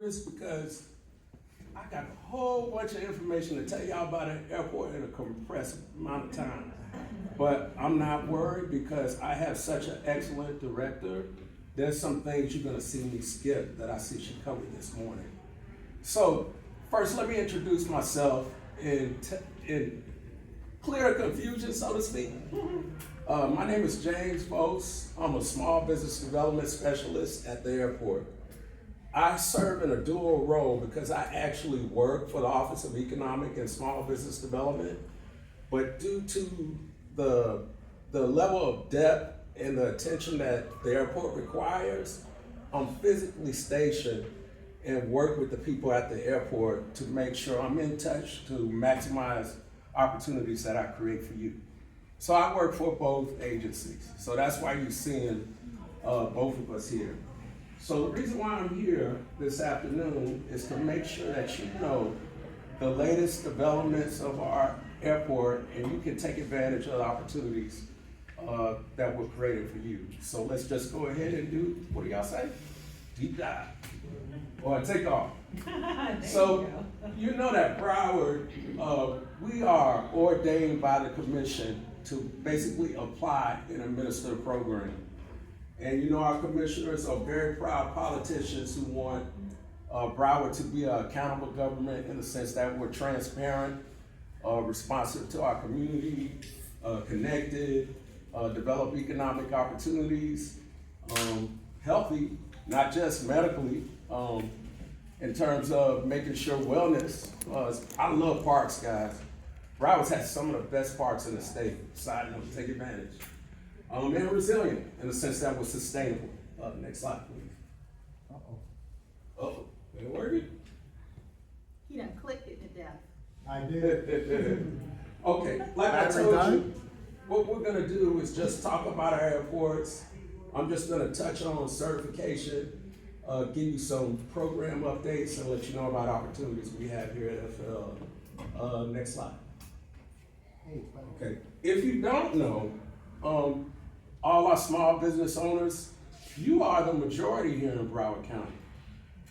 This because I got a whole bunch of information to tell y'all about an airport in a compressed amount of time. But I'm not worried because I have such an excellent director. There's some things you're gonna see me skip that I see she covered this morning. So first, let me introduce myself in clear confusion, so to speak. My name is James Vos. I'm a small business development specialist at the airport. I serve in a dual role because I actually work for the Office of Economic and Small Business Development, but due to the level of depth and the attention that the airport requires, I'm physically stationed and work with the people at the airport to make sure I'm in touch to maximize opportunities that I create for you. So I work for both agencies. So that's why you're seeing both of us here. So the reason why I'm here this afternoon is to make sure that you know the latest developments of our airport and you can take advantage of the opportunities that were created for you. So let's just go ahead and do, what do y'all say? Deep dive, or take off. So you know that Broward, we are ordained by the commission to basically apply and administer the program. And you know our commissioners are very proud politicians who want Broward to be an accountable government in the sense that we're transparent, responsive to our community, connected, develop economic opportunities, healthy, not just medically, in terms of making sure wellness. I love parks, guys. Broward has some of the best parks in the state. Side note, take advantage. And resilient in the sense that we're sustainable. Next slide, please. Uh-oh, ain't it working? He done clicked it to death. I did. Okay, like I told you, what we're gonna do is just talk about our airports. I'm just gonna touch on certification, give you some program updates and let you know about opportunities we have here at FL. Next slide. Okay, if you don't know, all our small business owners, you are the majority here in Broward County.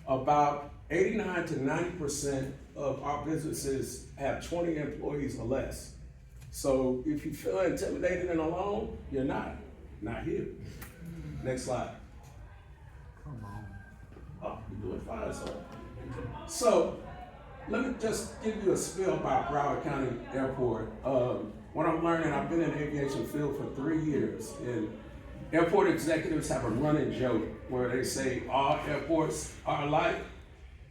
About 89 to 90% of our businesses have 20 employees or less. So if you feel intimidated and alone, you're not here. Next slide. Come on. Oh, you're doing fine, sir. So let me just give you a spiel about Broward County Airport. What I'm learning, I've been in the aviation field for 3 years, and airport executives have a running joke where they say all airports are alike.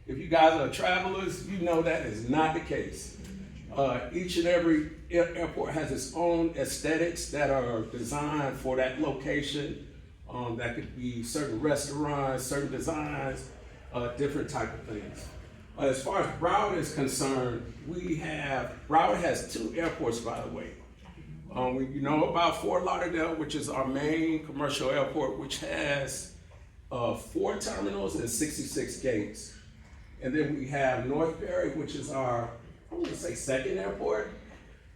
If you guys are travelers, you know that is not the case. Each and every airport has its own aesthetics that are designed for that location. That could be certain restaurants, certain designs, different type of things. As far as Broward is concerned, Broward has 2 airports, by the way. You know about Fort Lauderdale, which is our main commercial airport, which has 4 terminals and 66 gates. And then we have North Perry, which is our, I want to say, second airport,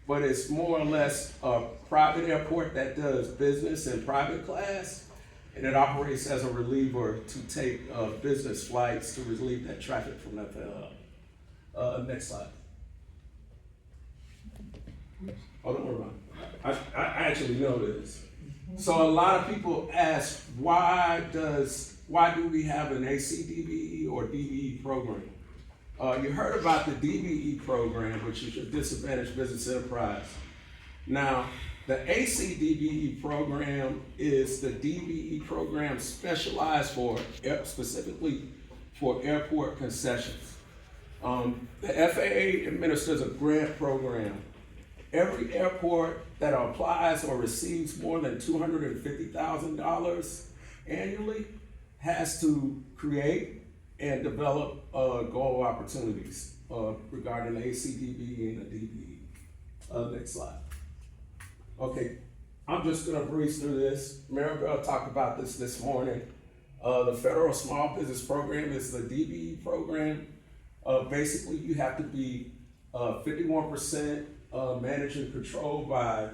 but it's more or less a private airport that does business and private class. And it operates as a reliever to take business flights to relieve that traffic from FL. Next slide. Oh, don't worry about it. I actually know this. So a lot of people ask, why do we have an ACDBE or DBE program? You heard about the DBE program, which is your Disadvantaged Business Enterprise. Now, the ACDBE program is the DBE program specialized specifically for airport concessions. The FAA administers a grant program. Every airport that applies or receives more than $250,000 annually has to create and develop goal opportunities regarding the ACDBE and the DBE. Next slide. Okay, I'm just gonna breeze through this. Maribel talked about this morning. The Federal Small Business Program is the DBE program. Basically, you have to be 51% managed and controlled by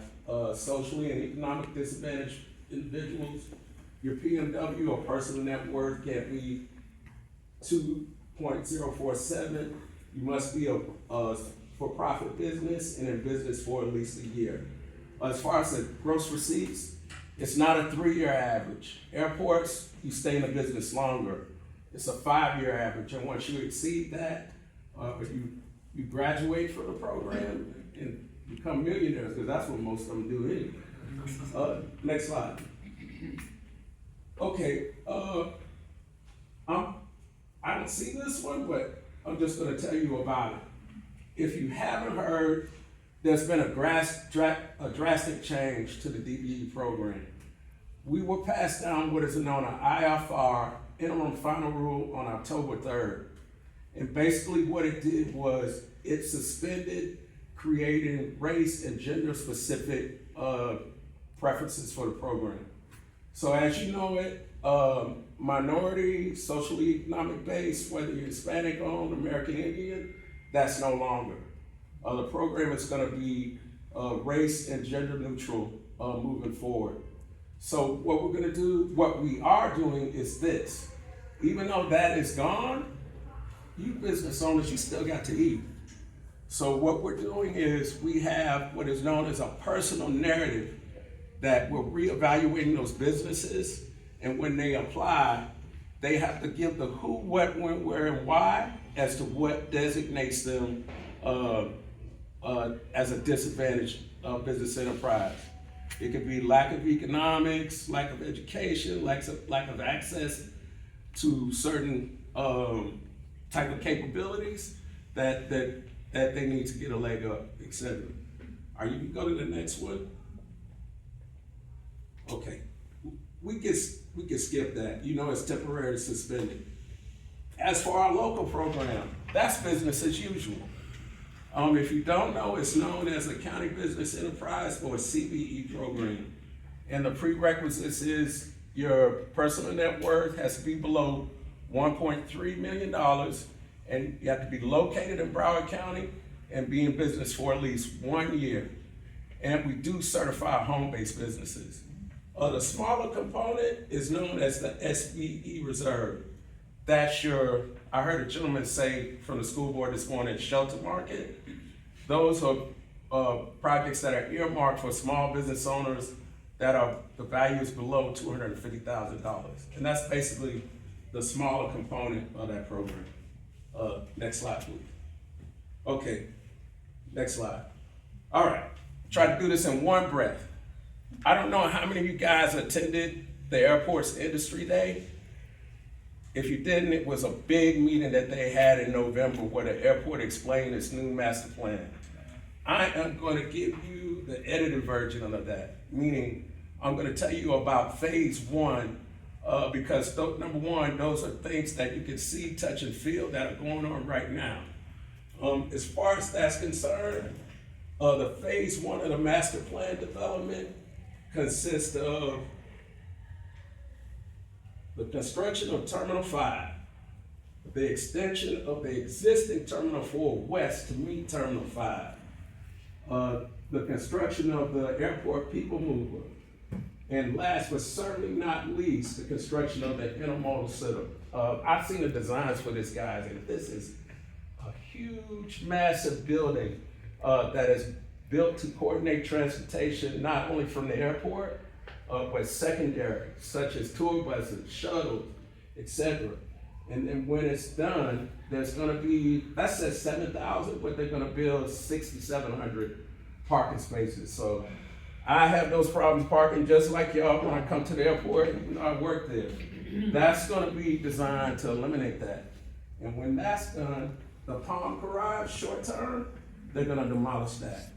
socially and economic disadvantaged individuals. Your PMW or personal net worth can't be .047. You must be a for-profit business and in business for at least a year. As far as the gross receipts, it's not a 3-year average. Airports, you stay in the business longer. It's a 5-year average, and once you exceed that, you graduate from the program and become millionaires, because that's what most of them do anyway. Next slide. Okay, I don't see this one, but I'm just gonna tell you about it. If you haven't heard, there's been a drastic change to the DBE program. We were passed down what is known as IFR, interim final rule, on October 3rd. And basically what it did was it suspended creating race and gender specific preferences for the program. So as you know it, minority, socially economic base, whether you're Hispanic owned, American Indian, that's no longer. The program is gonna be race and gender neutral moving forward. So what we're gonna do, what we are doing is this. Even though that is gone, you business owners, you still got to eat. So what we're doing is we have what is known as a personal narrative that we're reevaluating those businesses, and when they apply, they have to give the who, what, when, where, and why as to what designates them as a disadvantaged business enterprise. It could be lack of economics, lack of education, lack of access to certain type of capabilities that they need to get a leg up, etc. Are you go to the next one? Okay, we can skip that. You know, it's temporarily suspended. As for our local program, that's business as usual. If you don't know, it's known as a county business enterprise or a CBE program. And the prerequisites is your personal net worth has to be below $1.3 million, and you have to be located in Broward County and be in business for at least 1 year. And we do certify home-based businesses. The smaller component is known as the SBE reserve. That's your, I heard a gentleman say from the school board this morning, shelter market. Those are projects that are earmarked for small business owners that are, the value is below $250,000. And that's basically the smaller component of that program. Next slide, please. Okay, next slide. All right, try to do this in one breath. I don't know how many of you guys attended the airport's industry day. If you didn't, it was a big meeting that they had in November where the airport explained its new master plan. I am going to give you the edited version of that, meaning I'm going to tell you about phase 1 because number one, those are things that you can see, touch, and feel that are going on right now. As far as that's concerned, the phase 1 of the master plan development consists of the construction of Terminal 5, the extension of the existing Terminal 4 West to meet Terminal 5, the construction of the airport people mover, and last but certainly not least, the construction of the intermodal center. I've seen the designs for this, guys, and this is a huge, massive building that is built to coordinate transportation not only from the airport, but secondary, such as tour buses, shuttles, etc. And then when it's done, there's gonna be, that says 7,000, but they're gonna build 6,700 parking spaces. So I have those problems parking just like y'all when I come to the airport, and I work there. That's gonna be designed to eliminate that. And when that's done, the Palm Garage, short term, they're gonna demolish that.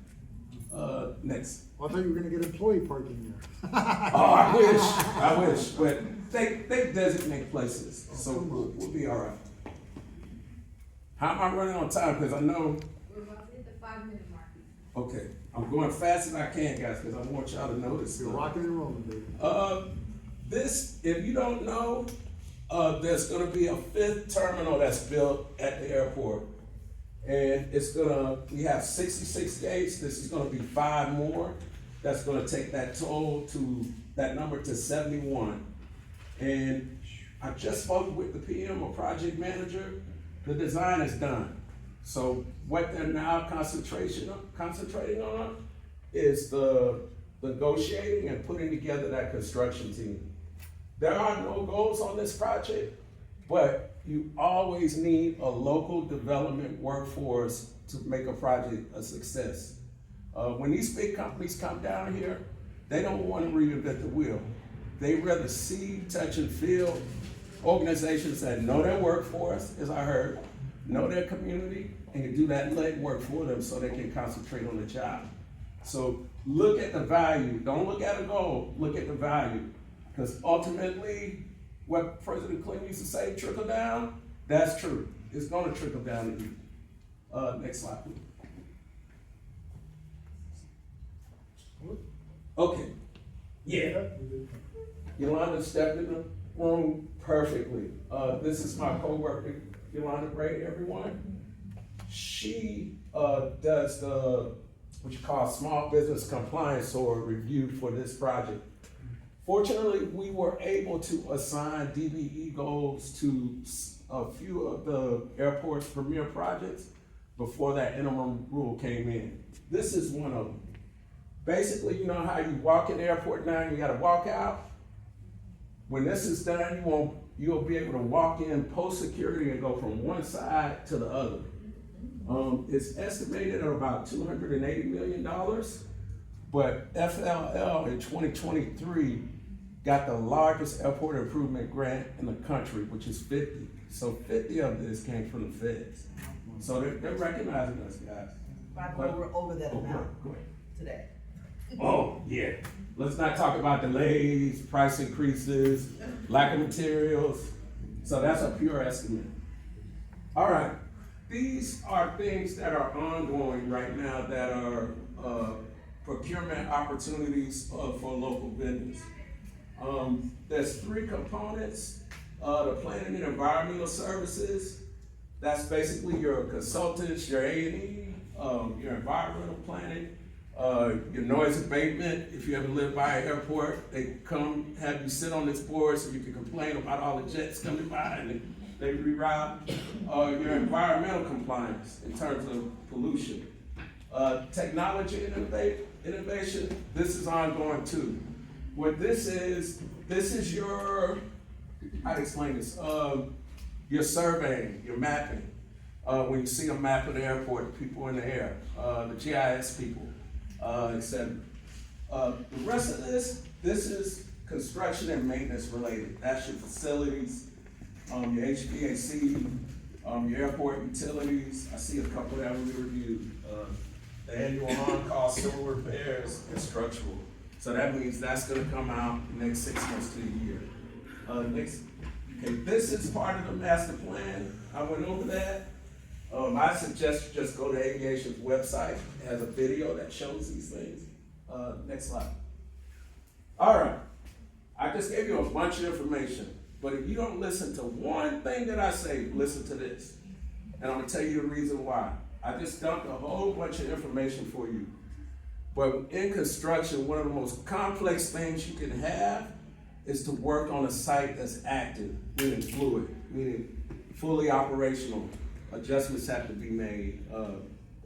Next. I thought you were gonna get employee parking there. Oh, I wish, but they designate places, so we'll be all right. How am I running on time? Because I know. We're about to hit the 5-minute mark. Okay, I'm going fast as I can, guys, because I want y'all to know this. You're rocking and rolling, baby. This, if you don't know, there's gonna be a 5th terminal that's built at the airport. And we have 66 gates. This is gonna be 5 more. That's gonna take that number to 71. And I just spoke with the PM or project manager. The design is done. So what they're now concentrating on is the negotiating and putting together that construction team. There are no goals on this project, but you always need a local development workforce to make a project a success. When these big companies come down here, they don't want to reinvent the wheel. They rather see, touch, and feel organizations that know their workforce, as I heard, know their community, and can do that legwork for them so they can concentrate on the job. So look at the value. Don't look at a goal, look at the value. Because ultimately, what President Clinton used to say, trickle down, that's true. It's gonna trickle down to you. Next slide, please. Okay, yeah. Yolanda stepped in the room perfectly. This is my coworker, Yolanda Gray, everyone. She does the, what you call small business compliance or review for this project. Fortunately, we were able to assign DBE goals to a few of the airport's premier projects before that interim rule came in. This is one of them. Basically, you know how you walk in the airport now and you gotta walk out? When this is done, you'll be able to walk in post-security and go from one side to the other. It's estimated at about $280 million, but FLL in 2023 got the largest airport improvement grant in the country, which is 50. So 50 of this came from the feds. So they're recognizing us, guys. By the way, we're over that amount today. Oh, yeah. Let's not talk about delays, price increases, lack of materials. So that's a pure estimate. All right. These are things that are ongoing right now that are procurement opportunities for local vendors. There's three components. The planning and environmental services. That's basically your consultants, your A&E, your environmental planning, your noise abatement. If you ever live by an airport, they come have you sit on this board so you can complain about all the jets coming by and they reroute. Your environmental compliance in terms of pollution. Technology and innovation, this is ongoing too. What this is your, how to explain this, your surveying, your mapping. When you see a map of the airport, the people in the air, the GIS people, etc. The rest of this is construction and maintenance related. That's your facilities, your HVAC, your airport utilities. I see a couple that we reviewed. The annual on-call civil repairs and structural. So that means that's gonna come out the next 6 months to a year. Okay, this is part of the master plan. I went over that. I suggest you just go to Aviation's website. It has a video that shows these things. Next slide. All right, I just gave you a bunch of information, but if you don't listen to one thing that I say, listen to this. And I'm gonna tell you the reason why. I just dumped a whole bunch of information for you. But in construction, one of the most complex things you can have is to work on a site that's active, meaning fluid, meaning fully operational. Adjustments have to be made,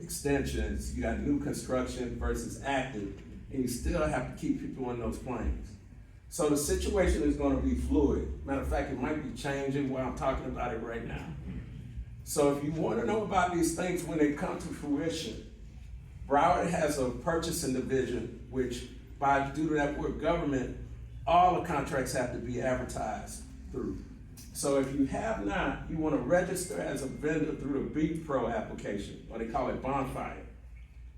extensions, you got new construction versus active, and you still have to keep people in those planes. So the situation is gonna be fluid. Matter of fact, it might be changing while I'm talking about it right now. So if you wanna know about these things when they come to fruition, Broward has a purchasing division, which due to that word government, all the contracts have to be advertised through. So if you have not, you want to register as a vendor through the Beat Pro application, or they call it Bonfire.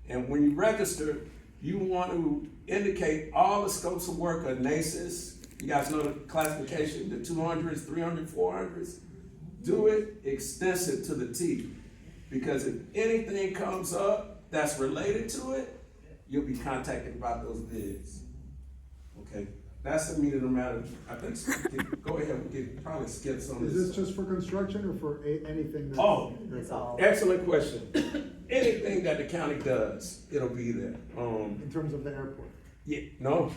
And when you register, you want to indicate all the scopes of work of NACIS. You guys know the classification, the 200s, 300s, 400s. Do it extensive to the T, because if anything comes up that's related to it, you'll be contacted about those bids. Okay, that's the meat of the matter. I think, go ahead, we can probably skip some of this. Is this just for construction or for anything? Oh, It's all. excellent question. Anything that the county does, it'll be there. In terms of the airport? Yeah, no,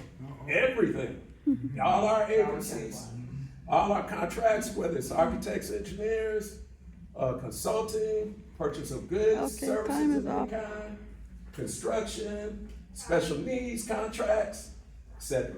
everything. All our agencies, all our contracts, whether it's architects, engineers, consulting, purchase of goods, Okay, services time is of any up. kind, construction, special needs contracts, etc.